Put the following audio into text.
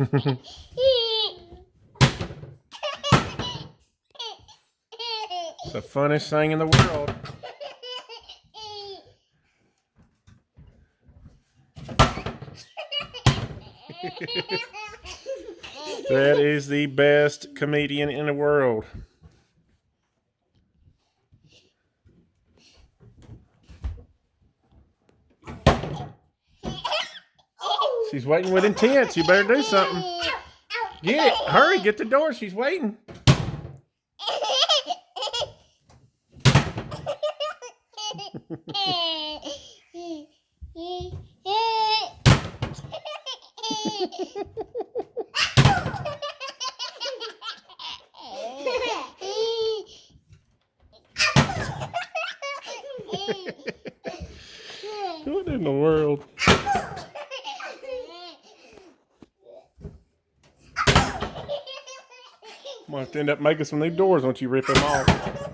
It's the funnest thing in the world. That is the best comedian in the world. She's waiting with intense. You better do something. Get it. Hurry, get the door. She's waiting. What in the world? I'm going to have to end up making some new doors once you rip them off.